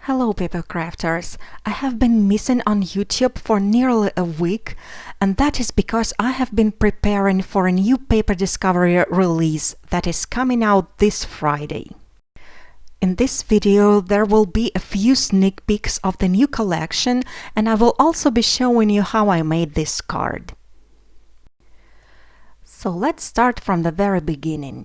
Hello paper crafters! I have been missing on YouTube for nearly a week, and that is because I have been preparing for a new paper discovery release that is coming out this Friday. In this video there will be a few sneak peeks of the new collection, and I will also be showing you how I made this card. So let's start from the very beginning.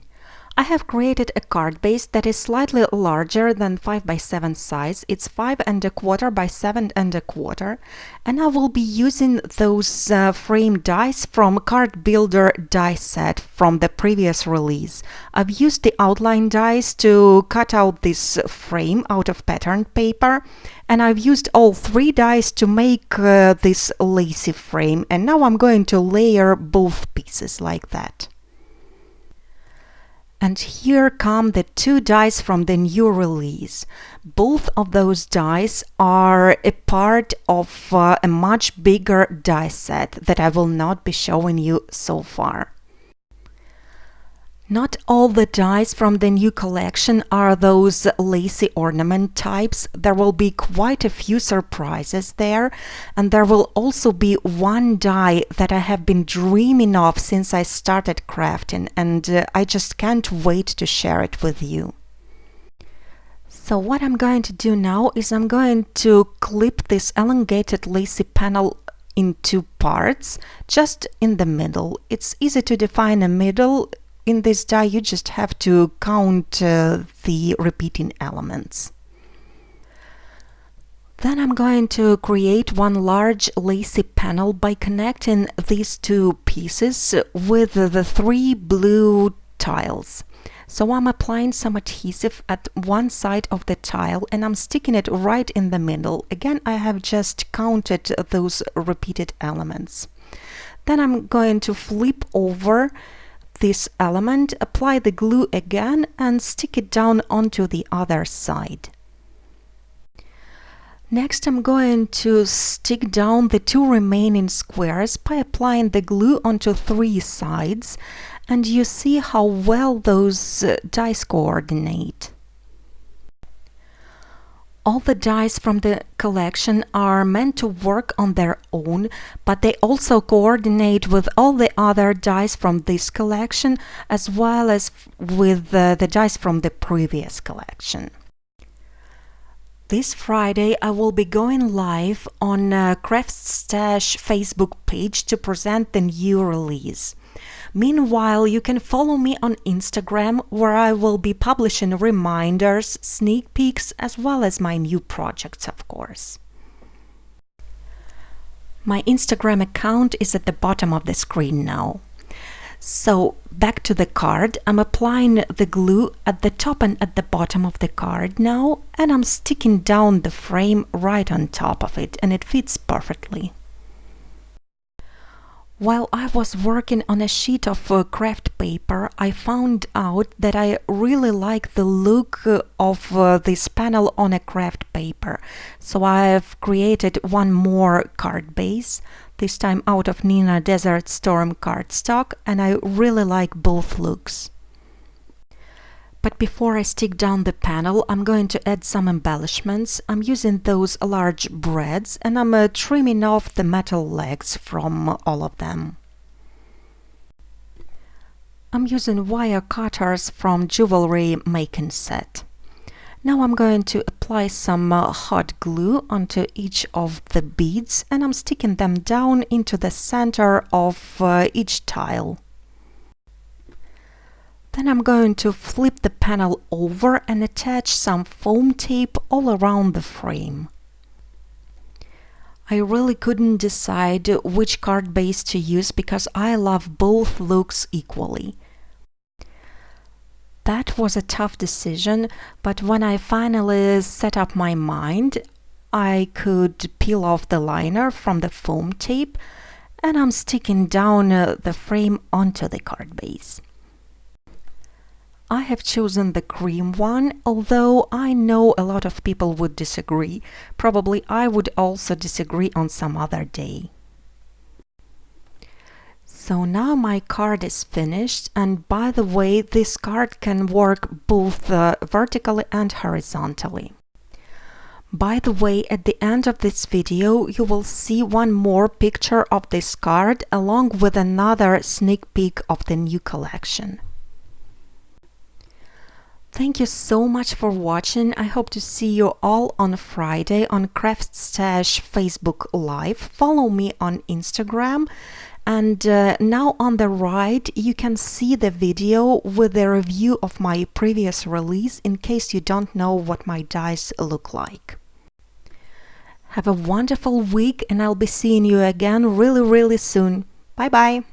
I have created a card base that is slightly larger than 5x7 size. It's 5¼ by 7¼ and I will be using those frame dies from Card Builder die set from the previous release. I've used the outline dies to cut out this frame out of patterned paper, and I've used all 3 dies to make this lacy frame, and now I'm going to layer both pieces like that. And here come the 2 dies from the new release. Both of those dies are a part of a much bigger die set that I will not be showing you so far. Not all the dies from the new collection are those lacy ornament types. There will be quite a few surprises there, and there will also be one die that I have been dreaming of since I started crafting, and I just can't wait to share it with you. So what I'm going to do now is I'm going to clip this elongated lacy panel in 2 parts, just in the middle. It's easy to define a middle. In this die you just have to count the repeating elements. Then I'm going to create one large lacy panel by connecting these 2 pieces with the 3 blue tiles. So I'm applying some adhesive at one side of the tile and I'm sticking it right in the middle. Again, I have just counted those repeated elements. Then I'm going to flip over this element, apply the glue again and stick it down onto the other side. Next I'm going to stick down the 2 remaining squares by applying the glue onto 3 sides, and you see how well those dies coordinate. All the dies from the collection are meant to work on their own, but they also coordinate with all the other dies from this collection, as well as with the dies from the previous collection. This Friday I will be going live on Craft Stash Facebook page to present the new release. Meanwhile, you can follow me on Instagram, where I will be publishing reminders, sneak peeks, as well as my new projects, of course. My Instagram account is at the bottom of the screen now. So, back to the card. I'm applying the glue at the top and at the bottom of the card now, and I'm sticking down the frame right on top of it, and it fits perfectly. While I was working on a sheet of craft paper, I found out that I really like the look of this panel on a craft paper. So I have created one more card base, this time out of Nina Desert Storm cardstock, and I really like both looks. But before I stick down the panel, I'm going to add some embellishments. I'm using those large brads and I'm trimming off the metal legs from all of them. I'm using wire cutters from jewelry making set. Now I'm going to apply some hot glue onto each of the beads and I'm sticking them down into the center of each tile. Then I'm going to flip the panel over and attach some foam tape all around the frame. I really couldn't decide which card base to use because I love both looks equally. That was a tough decision, but when I finally set up my mind, I could peel off the liner from the foam tape and I'm sticking down the frame onto the card base. I have chosen the cream one, although I know a lot of people would disagree. Probably I would also disagree on some other day. So now my card is finished, and by the way, this card can work both vertically and horizontally. By the way, at the end of this video, you will see one more picture of this card along with another sneak peek of the new collection. Thank you so much for watching. I hope to see you all on Friday on Craft Stash Facebook Live. Follow me on Instagram. And now on the right, you can see the video with the review of my previous release in case you don't know what my dies look like. Have a wonderful week, and I'll be seeing you again really, really soon. Bye bye.